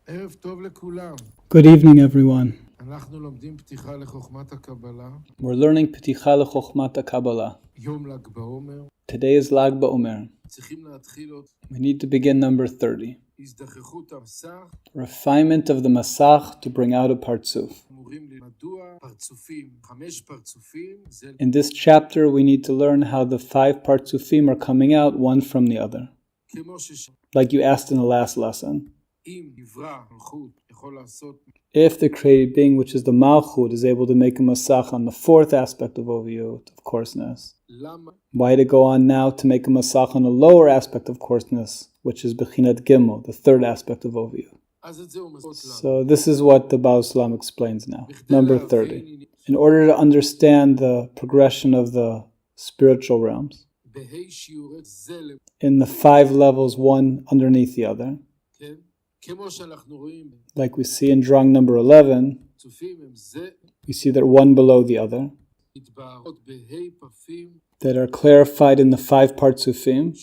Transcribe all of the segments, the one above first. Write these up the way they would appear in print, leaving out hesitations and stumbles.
Good evening, everyone. We're learning Petikha lechokhmat Kabbalah. Today is Lag BaOmer. We need to begin number 30. Refinement of the Masach to bring out a Partsuf. In this chapter, we need to learn how the 5 Partsufim are coming out one from the other. Like you asked in the last lesson. If the created being, which is the Malchut, is able to make a Masach on the 4th aspect of Oviyut, of coarseness, why to go on now to make a Masach on the lower aspect of coarseness, which is Bechinat Gimel, the 3rd aspect of Oviyut? So this is what the Baal Salam explains now. Number 30. In order to understand the progression of the spiritual realms, in the 5 levels, one underneath the other, like we see in drawing number 11, we see that one below the other, that are clarified in the 5 Partsufim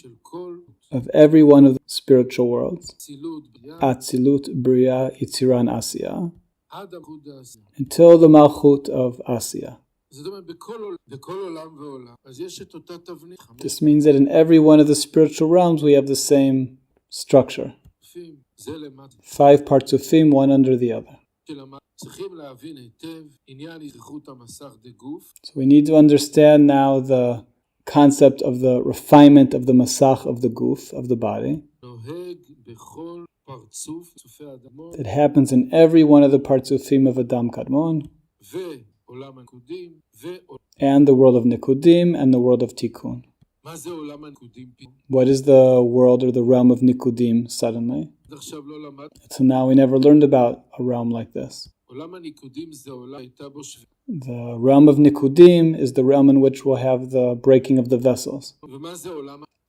of every one of the spiritual worlds, Atzilut, Bria, Yitziran, Asiya, until the Malchut of Asiya. This means that in every one of the spiritual realms we have the same structure. 5 Partsufim, one under the other. So we need to understand now the concept of the refinement of the Masach of the Guf, of the body, that happens in every one of the Partsufim of Adam Kadmon, and the world of Nikudim and the world of Tikkun. What is the world or the realm of Nikudim suddenly? So now we never learned about a realm like this. The realm of Nikudim is the realm in which we'll have the breaking of the vessels.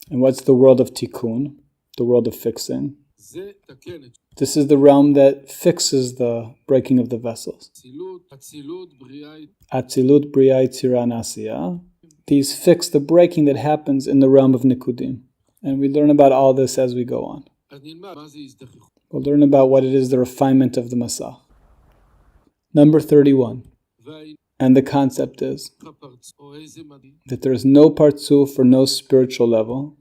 And what's the world of Tikkun? The world of fixing. This is the realm that fixes the breaking of the vessels. Atzilut, Bria, Yitziran, Asiya. These fix the breaking that happens in the realm of Nikudim. And we learn about all this as we go on. We'll learn about what it is, the refinement of the Masach. Number 31. And the concept is that there is no Partsuf or no spiritual level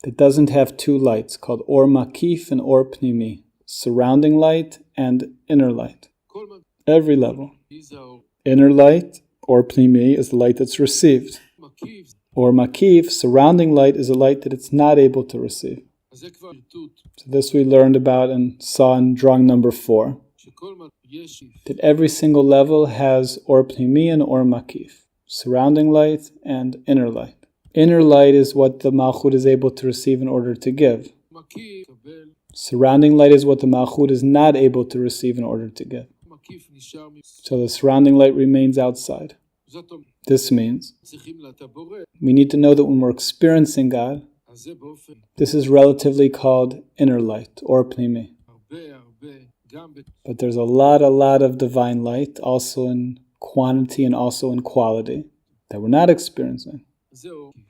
that doesn't have 2 lights called Or Makif and Or Pnimi, surrounding light and inner light. Every level. Inner light, Or Pnimi, is the light that's received. Or Makif, surrounding light, is a light that it's not able to receive. So this we learned about and saw in drawing number 4. That every single level has Or Pnimi and Or Makif, surrounding light and inner light. Inner light is what the Malchut is able to receive in order to give. Surrounding light is what the Malchut is not able to receive in order to give. So the surrounding light remains outside. This means we need to know that when we're experiencing God, this is relatively called inner light, or Pnimi. But there's a lot of divine light, also in quantity and also in quality, that we're not experiencing.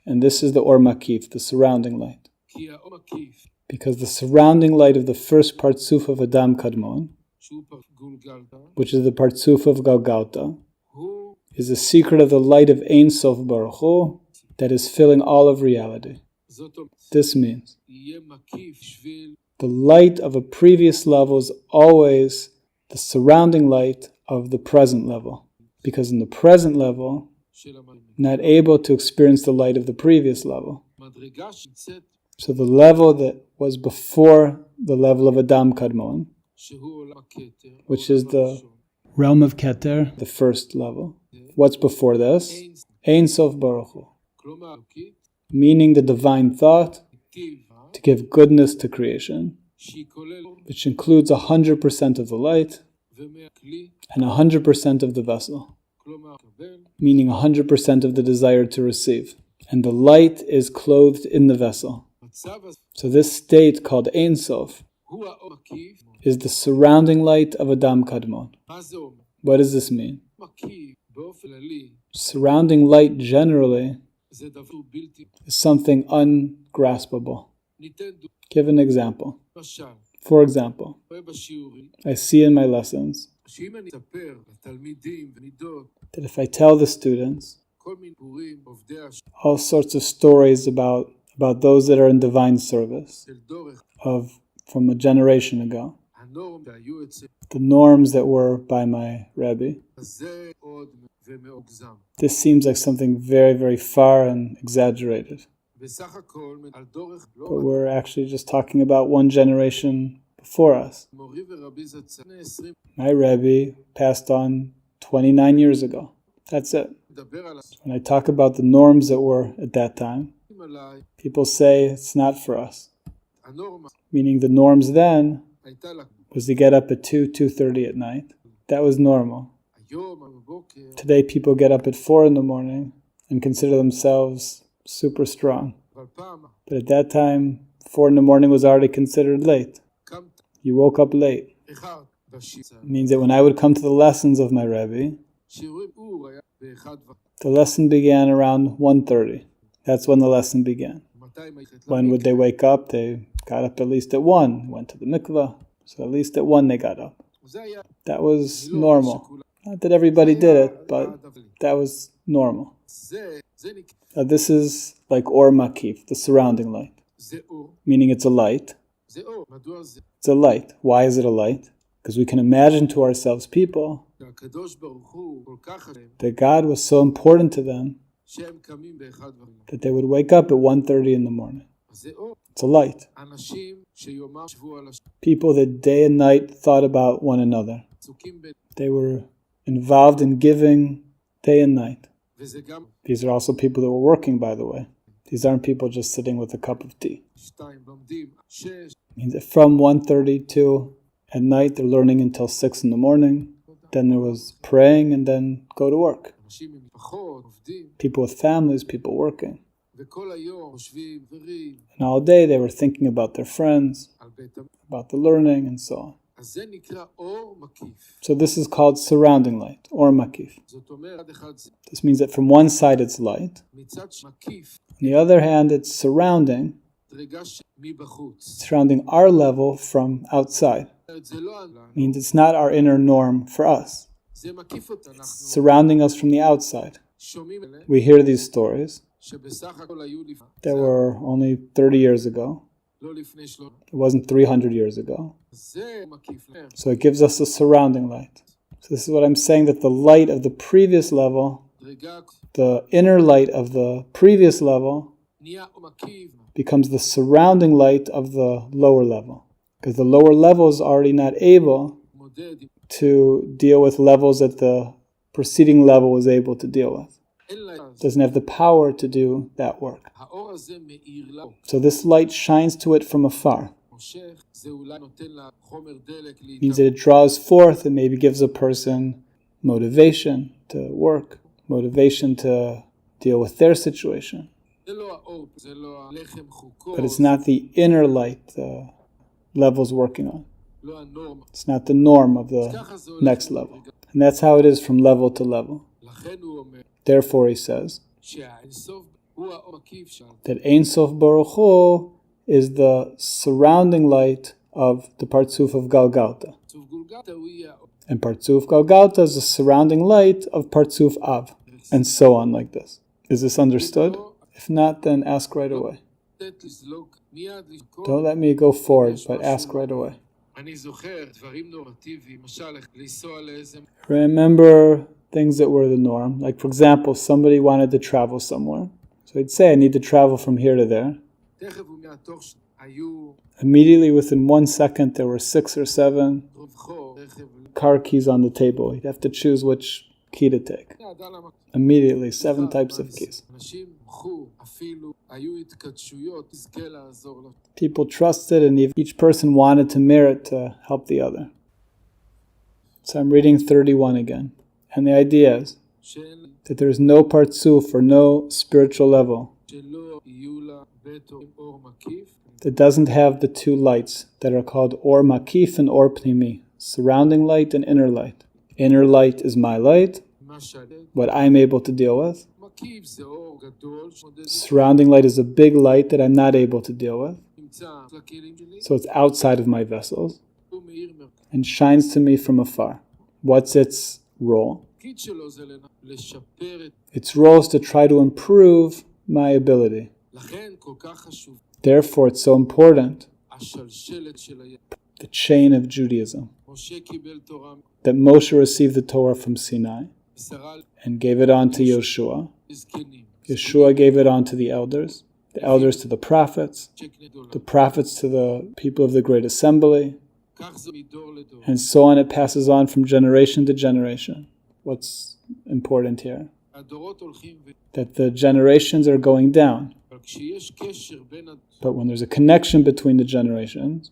And this is the Or Makif, the surrounding light. Because the surrounding light of the first Partsuf of Adam Kadmon, which is the Partsuf of Galgalta, is the secret of the light of Ein Sof Baruch Hu that is filling all of reality. This means the light of a previous level is always the surrounding light of the present level. Because in the present level, not able to experience the light of the previous level. So the level that was before the level of Adam Kadmon, which is the realm of Keter, the first level. What's before this? Ein Sof Baruch Hu. Meaning the divine thought to give goodness to creation, which includes 100% of the light and 100% of the vessel, meaning 100% of the desire to receive. And the light is clothed in the vessel. So this state called Ein Sof is the surrounding light of Adam Kadmon. What does this mean? Surrounding light generally is something ungraspable. Give an example. For example, I see in my lessons that if I tell the students all sorts of stories about those that are in divine service from a generation ago, the norms that were by my Rebbe, this seems like something very, very far and exaggerated. But we're actually just talking about one generation before us. My Rebbe passed on 29 years ago. That's it. When I talk about the norms that were at that time, people say it's not for us. Meaning the norms then was to get up at 2:30 at night. That was normal. Today people get up at 4 in the morning and consider themselves super strong. But at that time, 4 in the morning was already considered late. You woke up late. It means that when I would come to the lessons of my Rebbe, the lesson began around 1:30. That's when the lesson began. When would they wake up? They got up at least at 1, went to the mikveh, so at least at 1 they got up. That was normal. Not that everybody did it, but that was normal. Now this is like Or Makif, the surrounding light. Meaning it's a light. It's a light. Why is it a light? Because we can imagine to ourselves people that God was so important to them that they would wake up at 1:30 in the morning. It's a light. People that day and night thought about one another. They were involved in giving day and night. These are also people that were working, by the way. These aren't people just sitting with a cup of tea. It means that from 1:30 to at night, they're learning until 6 in the morning. Then there was praying and then go to work. People with families, people working. And all day they were thinking about their friends, about the learning and so on. So this is called surrounding light, or makif. This means that from one side it's light, on the other hand it's surrounding our level from outside. It means it's not our inner norm for us. It's surrounding us from the outside. We hear these stories that were only 30 years ago. It wasn't 300 years ago. So it gives us a surrounding light. So this is what I'm saying, that the light of the previous level, the inner light of the previous level, becomes the surrounding light of the lower level. Because the lower level is already not able to deal with levels that the preceding level was able to deal with. Doesn't have the power to do that work. So this light shines to it from afar. Means that it draws forth and maybe gives a person motivation to work, motivation to deal with their situation. But it's not the inner light the level's working on. It's not the norm of the next level. And that's how it is from level to level. Therefore, he says that Ein Sof Baruch Hu is the surrounding light of the Partzuf of Galgalta. And Partzuf Galgalta is the surrounding light of Partzuf Av. And so on like this. Is this understood? If not, then ask right away. Don't let me go forward, but ask right away. Remember things that were the norm. Like, for example, somebody wanted to travel somewhere. So he'd say, I need to travel from here to there. Immediately within 1 second, there were 6 or 7 car keys on the table. He'd have to choose which key to take. Immediately, 7 types of keys. People trusted, and each person wanted to merit to help the other. So I'm reading 31 again. And the idea is that there is no partzuf or no spiritual level that doesn't have the 2 lights that are called Or Makif and Or Pnimi, surrounding light and inner light. Inner light is my light, what I'm able to deal with. Surrounding light is a big light that I'm not able to deal with. So it's outside of my vessels and shines to me from afar. What's its role? Its role is to try to improve my ability. Therefore, it's so important, the chain of Judaism, that Moshe received the Torah from Sinai and gave it on to Yeshua. Yeshua gave it on to the elders to the prophets to the people of the Great Assembly, and so on. It passes on from generation to generation. What's important here? That the generations are going down. But when there's a connection between the generations,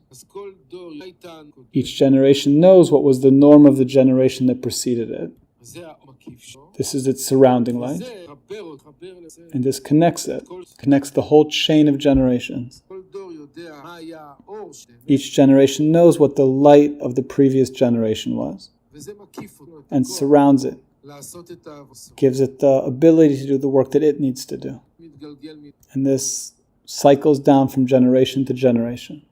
each generation knows what was the norm of the generation that preceded it. This is its surrounding light. And this connects it, connects the whole chain of generations. Each generation knows what the light of the previous generation was and surrounds it, gives it the ability to do the work that it needs to do. And this cycles down from generation to generation.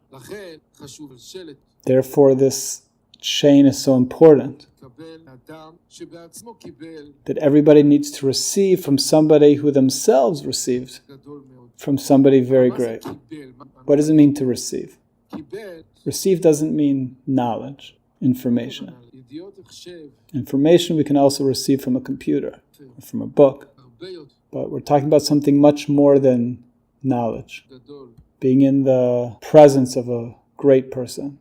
Therefore, this chain is so important, that everybody needs to receive from somebody who themselves received from somebody very great. What does it mean to receive? Receive doesn't mean knowledge, information. Information we can also receive from a computer, or from a book. But we're talking about something much more than knowledge. Being in the presence of a great person.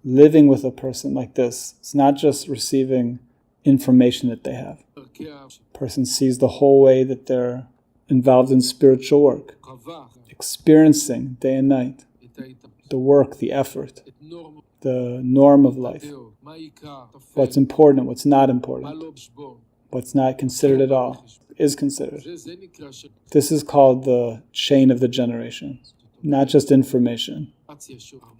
Living with a person like this. It's not just receiving information that they have. A person sees the whole way that they're involved in spiritual work. Experiencing day and night. The work, the effort. The norm of life. What's important, what's not important. What's not considered at all is considered. This is called the chain of the generations. Not just information.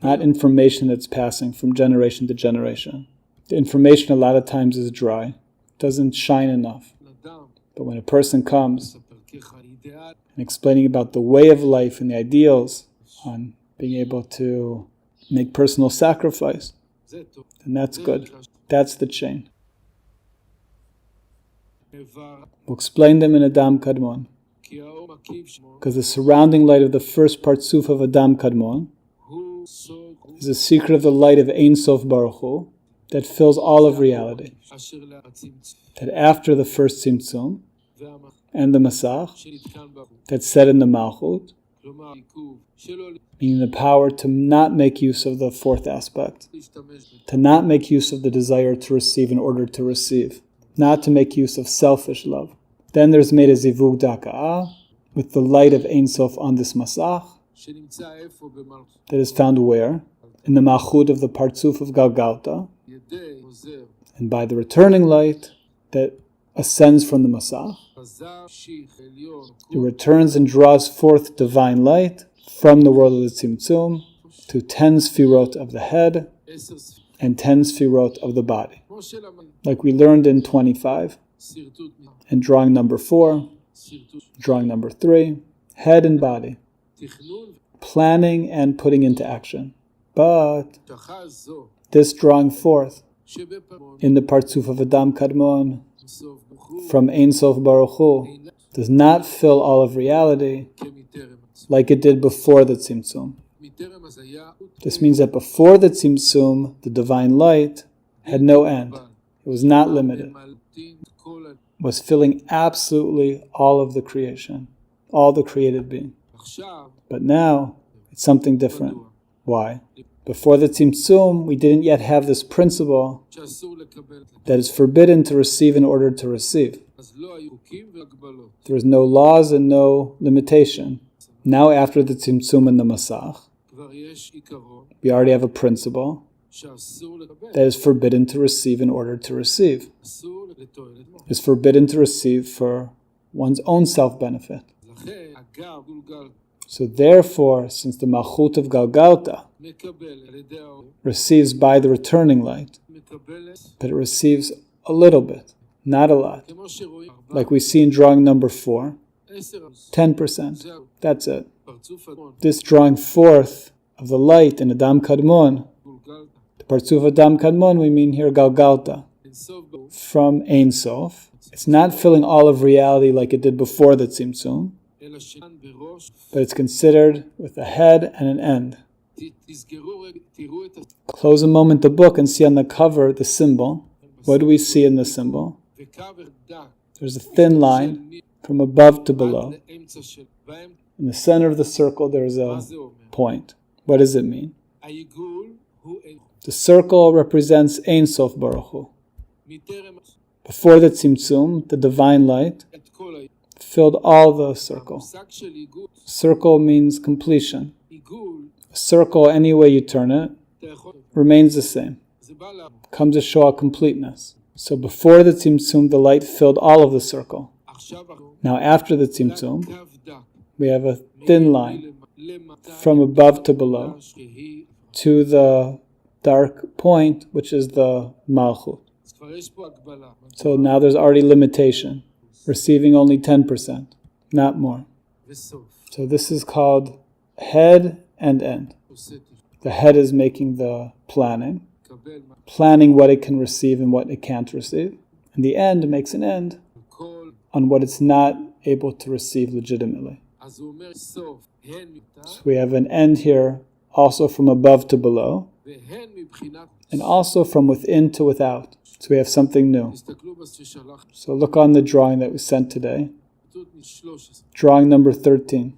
Not information that's passing from generation to generation. The information a lot of times is dry. Doesn't shine enough. But when a person comes and explaining about the way of life and the ideals on being able to make personal sacrifice, then that's good. That's the chain. We'll explain them in Adam Kadmon. Because the surrounding light of the first partsuf of Adam Kadmon is the secret of the light of Ein Sof Baruch Hu that fills all of reality. That after the first Tzimtzum and the Masach that's set in the Malchut, meaning the power to not make use of the fourth aspect, to not make use of the desire to receive in order to receive, not to make use of selfish love. Then there's made a zivug daka'ah with the light of Ein Sof on this Masach that is found where? In the Malchut of the Partzuf of Galgalta, and by the returning light that ascends from the Masach, it returns and draws forth divine light from the world of the Tzimtzum to 10 sfirot of the head and 10 sfirot of the body. Like we learned in 25, and drawing number 4, drawing number 3, head and body, planning and putting into action. But this drawing forth in the Partzuf of Adam Kadmon from Ein Sof Baruch Hu does not fill all of reality like it did before the Tzimtzum. This means that before the Tzimtzum, the divine light had no end. It was not limited. It was filling absolutely all of the creation, all the created being. But now, it's something different. Why? Before the Tzimtzum, we didn't yet have this principle that is forbidden to receive in order to receive. There is no laws and no limitation. Now after the Tzimtzum and the Masach, we already have a principle that is forbidden to receive in order to receive. Is forbidden to receive for one's own self-benefit. So therefore, since the Malchut of Galgalta receives by the returning light, but it receives a little bit, not a lot. Like we see in drawing number 4, 10%. That's it. this drawing forth of the light in Adam Kadmon, the Partzuf Adam Kadmon, we mean here Galgalta, from Ein Sof. It's not filling all of reality like it did before the Tzimtzum, but it's considered with a head and an end. Close a moment the book and see on the cover the symbol. What do we see in the symbol? There's a thin line from above to below. In the center of the circle there is a point. What does it mean? The circle represents Ein Sof Baruch Hu. Before the Tzimtzum, the divine light filled all the circle. Circle means completion. A circle, any way you turn it, remains the same. Comes to show a completeness. So before the Tzimtzum, the light filled all of the circle. Now after the Tzimtzum, we have a thin line from above to below to the dark point, which is the Malchut. So now there's already limitation, receiving only 10%, not more. So this is called head and end. The head is making the planning what it can receive and what it can't receive. And the end makes an end on what it's not able to receive legitimately. So we have an end here also from above to below, and also from within to without. So we have something new. So look on the drawing that was sent today. Drawing number 13.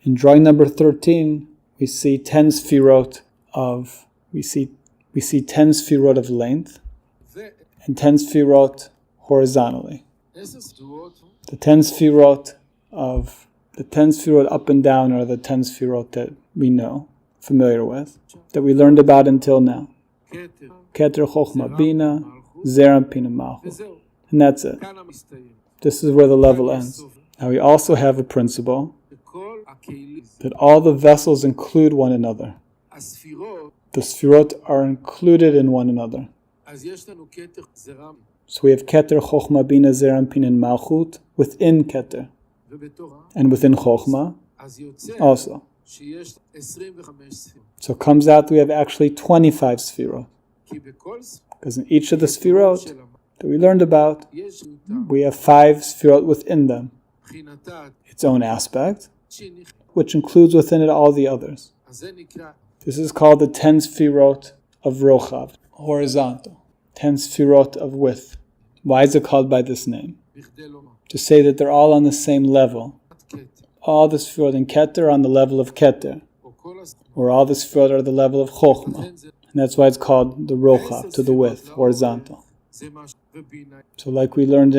In drawing number 13, we see 10 sfirot of we see 10 sfirot of length and 10 sfirot horizontally. The 10 sfirot up and down are the 10 sfirot that we know, familiar with, that we learned about until now. Keter, Chochma, Bina, Zeram, Pina, Malchut. And that's it. This is where the level ends. Now we also have a principle that all the vessels include one another. The sfirot are included in one another. So we have Keter, Chochma, Bina, Zeram, Pina, and Malchut within Keter. And within Chochma also. So it comes out that we have actually 25 sfirot. Because in each of the sfirot that we learned about, we have 5 sfirot within them. Its own aspect, which includes within it all the others. This is called the 10 sfirot of Rochav, horizontal. 10 sfirot of width. Why is it called by this name? To say that they're all on the same level. All the sfirot in Keter are on the level of Keter. Or all the sfirot are the level of Chochma. And that's why it's called the Rochav, to the width, horizontal. So like we learned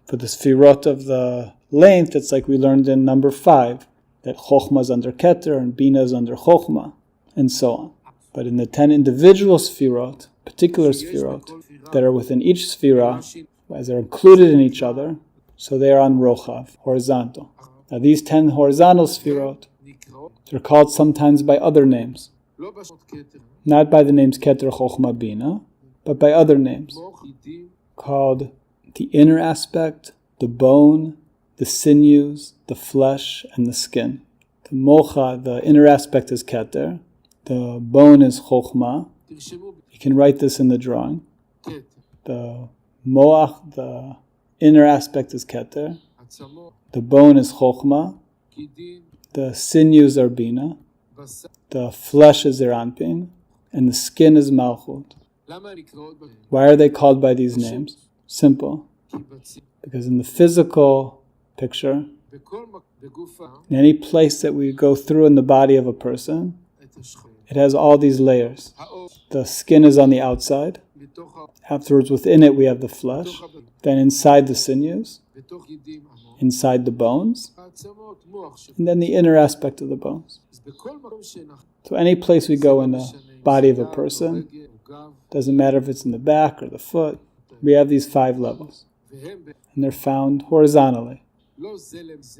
for the sfirot of the length, it's like we learned in number 5, that Chochma is under Keter and Bina is under Chochma, and so on. But in the 10 individual sfirot, particular sfirot, that are within each sfira, as they're included in each other, so they are on Rochav, horizontal. Now these 10 horizontal sfirot, they're called sometimes by other names. Not by the names Keter, Chochma, Bina, but by other names, called the inner aspect, the bone, the sinews, the flesh, and the skin. The mocha, the inner aspect, is Keter. The bone is Chochma. You can write this in the drawing. The moach, the inner aspect, is Keter. The bone is Chochma. The sinews are Bina. The flesh is Zeranpin. And the skin is Malchut. Why are they called by these names? Simple. Because in the physical picture, in any place that we go through in the body of a person, it has all these layers. The skin is on the outside. Afterwards, within it, we have the flesh. Then inside the sinews. Inside the bones. And then the inner aspect of the bones. So any place we go in the body of a person, doesn't matter if it's in the back or the foot, we have these 5 levels. And they're found horizontally.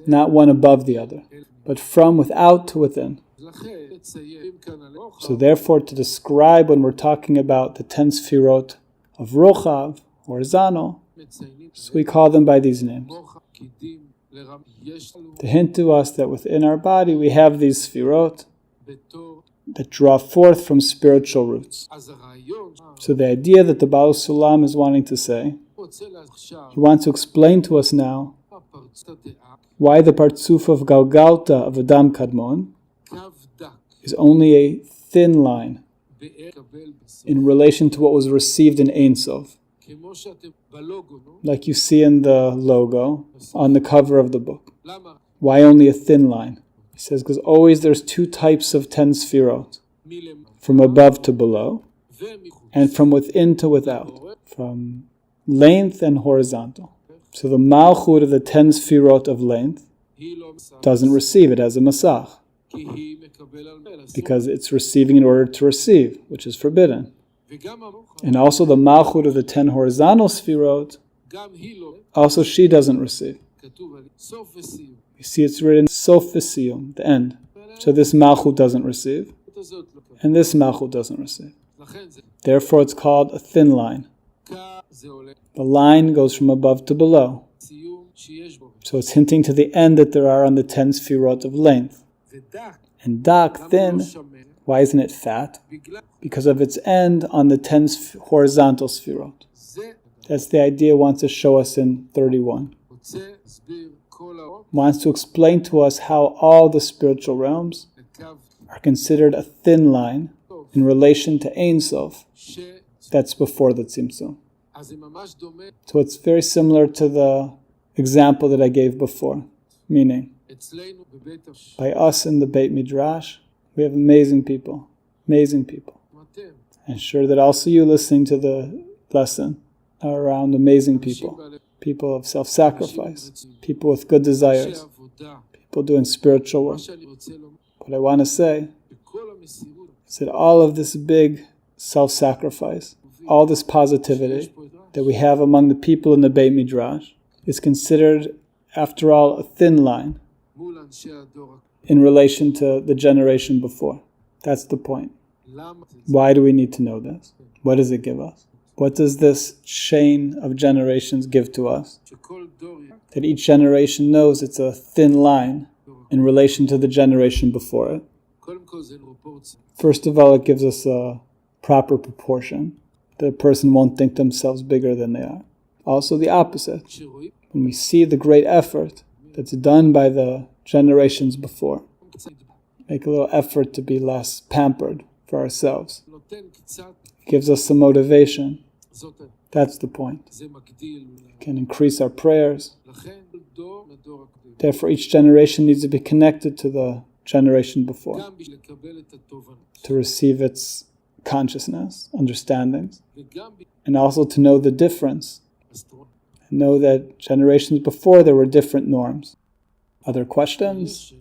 Not one above the other, but from without to within. So therefore, to describe when we're talking about the 10 sfirot of Rochav, horizontal, so we call them by these names. to hint to us that within our body we have these sfirot that draw forth from spiritual roots. So the idea that the Baal Sulam is wanting to say, he wants to explain to us now why the partsuf of Galgalta of Adam Kadmon is only a thin line in relation to what was received in Ein Sof. Like you see in the logo on the cover of the book. Why only a thin line? He says because always there's two types of 10 sfirot, from above to below and from within to without, from length and horizontal. So the malchut of the 10 sfirot of length doesn't receive, it has a masach, because it's receiving in order to receive, which is forbidden. And also the malchut of the 10 horizontal sfirot, also she doesn't receive. You see it's written sof v'siyum, the end. So this malchut doesn't receive, and this malchut doesn't receive. Therefore it's called a thin line. The line goes from above to below. So it's hinting to the end that there are on the 10 sfirot of length. And dak, thin, why isn't it fat? Because of its end on the 10 horizontal sfirot. That's the idea wants to show us in 31. Wants to explain to us how all the spiritual realms are considered a thin line in relation to Ein Sof. That's before the Tzimtzum. So it's very similar to the example that I gave before. Meaning, by us in the Beit Midrash, we have amazing people. Amazing people. And sure that also you listening to the lesson are around amazing people. People of self-sacrifice. People with good desires. People doing spiritual work. What I want to say is that all of this big self-sacrifice, all this positivity that we have among the people in the Beit Midrash is considered, after all, a thin line in relation to the generation before. That's the point. Why do we need to know this? What does it give us? What does this chain of generations give to us? That each generation knows it's a thin line in relation to the generation before it. First of all, it gives us a proper proportion. That a person won't think themselves bigger than they are. Also the opposite. When we see the great effort that's done by the generations before, make a little effort to be less pampered for ourselves. It gives us some motivation. That's the point. It can increase our prayers. Therefore, each generation needs to be connected to the generation before to receive its consciousness, understandings, and also to know the difference. And know that generations before there were different norms. Other questions?